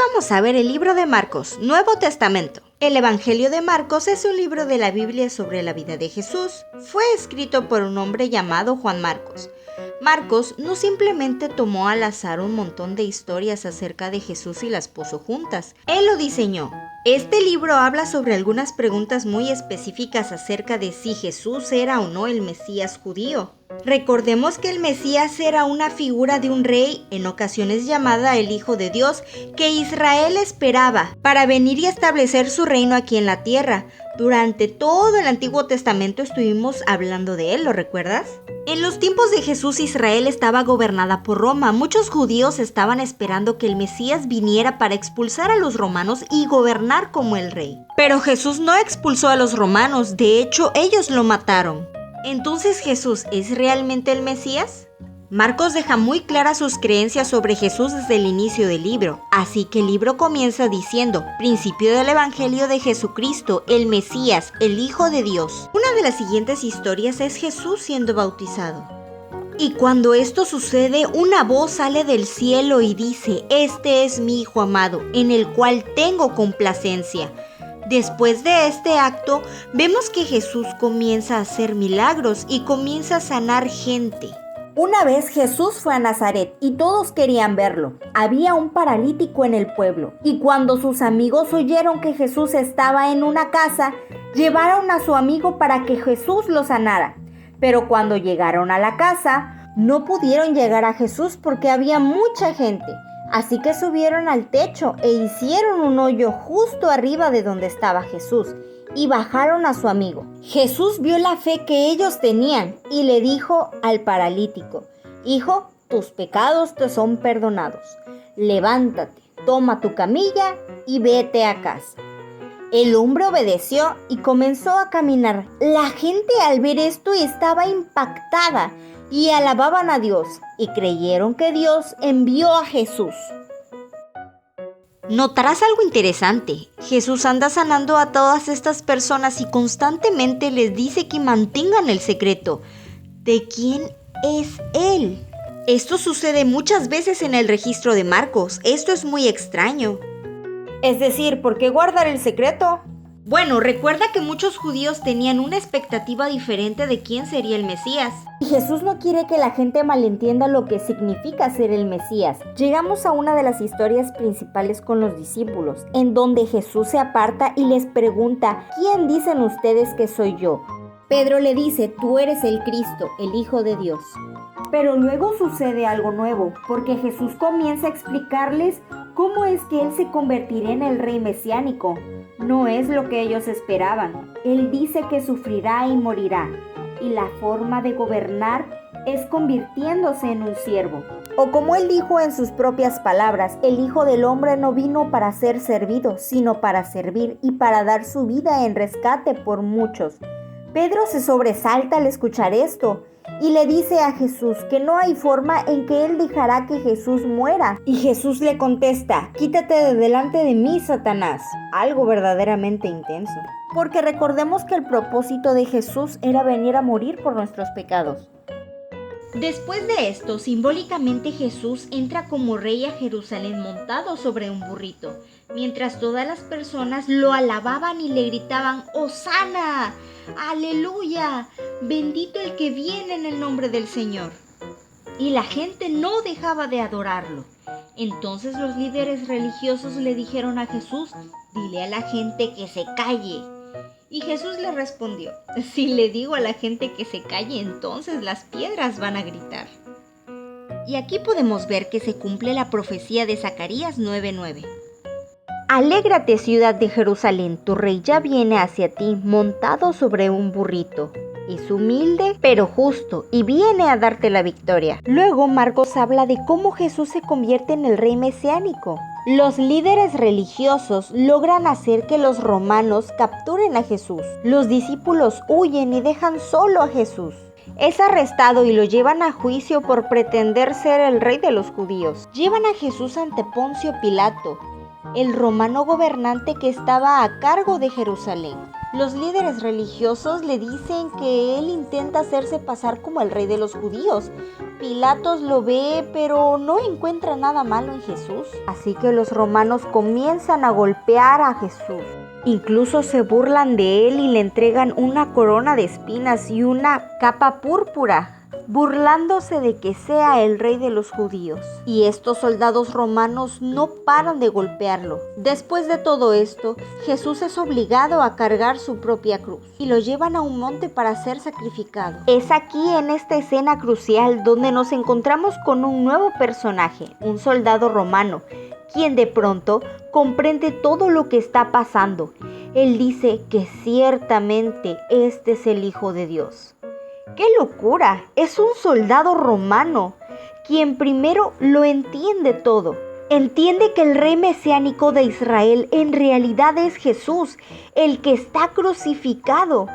vamos a ver el libro de Marcos, Nuevo Testamento. El Evangelio de Marcos es un libro de la Biblia sobre la vida de Jesús. Fue escrito por un hombre llamado Juan Marcos. Marcos no simplemente tomó al azar un montón de historias acerca de Jesús y las puso juntas. Él lo diseñó. Este libro habla sobre algunas preguntas muy específicas acerca de si Jesús era o no el Mesías judío. Recordemos que el Mesías era una figura de un rey, en ocasiones llamada el Hijo de Dios, que Israel esperaba para venir y establecer su reino aquí en la tierra. Durante todo el Antiguo Testamento estuvimos hablando de él, ¿lo recuerdas? En los tiempos de Jesús, Israel estaba gobernada por Roma. Muchos judíos estaban esperando que el Mesías viniera para expulsar a los romanos y gobernar como el rey. Pero Jesús no expulsó a los romanos, de hecho, ellos lo mataron. ¿Entonces Jesús es realmente el Mesías? Marcos deja muy claras sus creencias sobre Jesús desde el inicio del libro, así que el libro comienza diciendo, principio del Evangelio de Jesucristo, el Mesías, el Hijo de Dios. Una de las siguientes historias es Jesús siendo bautizado. Y cuando esto sucede, una voz sale del cielo y dice, este es mi Hijo amado, en el cual tengo complacencia. Después de este acto, vemos que Jesús comienza a hacer milagros y comienza a sanar gente. Una vez Jesús fue a Nazaret y todos querían verlo. Había un paralítico en el pueblo y cuando sus amigos oyeron que Jesús estaba en una casa, llevaron a su amigo para que Jesús lo sanara. Pero cuando llegaron a la casa, no pudieron llegar a Jesús porque había mucha gente. Así que subieron al techo e hicieron un hoyo justo arriba de donde estaba Jesús y bajaron a su amigo. Jesús vio la fe que ellos tenían y le dijo al paralítico, hijo, tus pecados te son perdonados. Levántate, toma tu camilla y vete a casa. El hombre obedeció y comenzó a caminar. La gente al ver esto estaba impactada y alababan a Dios y creyeron que Dios envió a Jesús. Notarás algo interesante. Jesús anda sanando a todas estas personas y constantemente les dice que mantengan el secreto. ¿De quién es Él? Esto sucede muchas veces en el registro de Marcos. Esto es muy extraño. Es decir, ¿por qué guardar el secreto? Bueno, recuerda que muchos judíos tenían una expectativa diferente de quién sería el Mesías. Y Jesús no quiere que la gente malentienda lo que significa ser el Mesías. Llegamos a una de las historias principales con los discípulos, en donde Jesús se aparta y les pregunta, ¿quién dicen ustedes que soy yo? Pedro le dice, tú eres el Cristo, el Hijo de Dios. Pero luego sucede algo nuevo, porque Jesús comienza a explicarles cómo es que Él se convertirá en el rey mesiánico. No es lo que ellos esperaban. Él dice que sufrirá y morirá, y la forma de gobernar es convirtiéndose en un siervo. O como Él dijo en sus propias palabras, el Hijo del Hombre no vino para ser servido, sino para servir y para dar su vida en rescate por muchos. Pedro se sobresalta al escuchar esto y le dice a Jesús que no hay forma en que él dejará que Jesús muera. Y Jesús le contesta, quítate de delante de mí, Satanás. Algo verdaderamente intenso. Porque recordemos que el propósito de Jesús era venir a morir por nuestros pecados. Después de esto, simbólicamente Jesús entra como rey a Jerusalén montado sobre un burrito, mientras todas las personas lo alababan y le gritaban, ¡Hosana! ¡Aleluya! ¡Bendito el que viene en el nombre del Señor! Y la gente no dejaba de adorarlo. Entonces los líderes religiosos le dijeron a Jesús, dile a la gente que se calle. Y Jesús le respondió, si le digo a la gente que se calle, entonces las piedras van a gritar. Y aquí podemos ver que se cumple la profecía de Zacarías 9:9. Alégrate, ciudad de Jerusalén, tu rey ya viene hacia ti, montado sobre un burrito. Es humilde, pero justo, y viene a darte la victoria. Luego Marcos habla de cómo Jesús se convierte en el rey mesiánico. Los líderes religiosos logran hacer que los romanos capturen a Jesús. Los discípulos huyen y dejan solo a Jesús. Es arrestado y lo llevan a juicio por pretender ser el rey de los judíos. Llevan a Jesús ante Poncio Pilato, el romano gobernante que estaba a cargo de Jerusalén. Los líderes religiosos le dicen que él intenta hacerse pasar como el rey de los judíos. Pilatos lo ve, pero no encuentra nada malo en Jesús. Así que los romanos comienzan a golpear a Jesús. Incluso se burlan de él y le entregan una corona de espinas y una capa púrpura, burlándose de que sea el rey de los judíos. Y estos soldados romanos no paran de golpearlo. Después de todo esto, Jesús es obligado a cargar su propia cruz y lo llevan a un monte para ser sacrificado. Es aquí, en esta escena crucial, donde nos encontramos con un nuevo personaje, un soldado romano, quien de pronto comprende todo lo que está pasando. Él dice que ciertamente este es el Hijo de Dios. ¡Qué locura! Es un soldado romano, quien primero lo entiende todo. Entiende que el rey mesiánico de Israel en realidad es Jesús, el que está crucificado.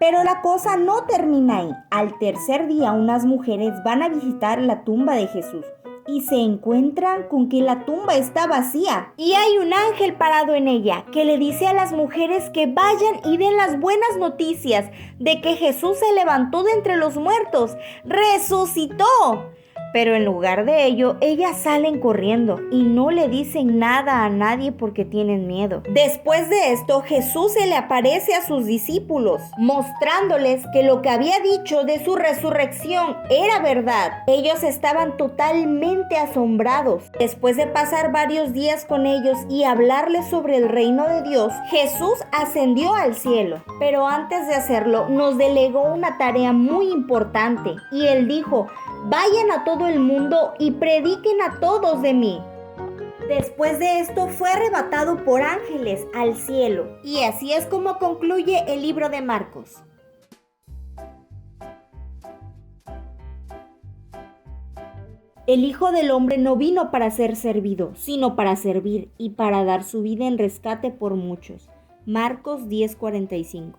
Pero la cosa no termina ahí. Al tercer día, unas mujeres van a visitar la tumba de Jesús y se encuentran con que la tumba está vacía. Y hay un ángel parado en ella que le dice a las mujeres que vayan y den las buenas noticias de que Jesús se levantó de entre los muertos, resucitó. Pero en lugar de ello, ellas salen corriendo y no le dicen nada a nadie porque tienen miedo. Después de esto, Jesús se le aparece a sus discípulos, mostrándoles que lo que había dicho de su resurrección era verdad. Ellos estaban totalmente asombrados. Después de pasar varios días con ellos y hablarles sobre el reino de Dios, Jesús ascendió al cielo. Pero antes de hacerlo, nos delegó una tarea muy importante. Y Él dijo: vayan a todo el mundo y prediquen a todos de mí. Después de esto fue arrebatado por ángeles al cielo. Y así es como concluye el libro de Marcos. El Hijo del Hombre no vino para ser servido, sino para servir y para dar su vida en rescate por muchos. Marcos 10:45.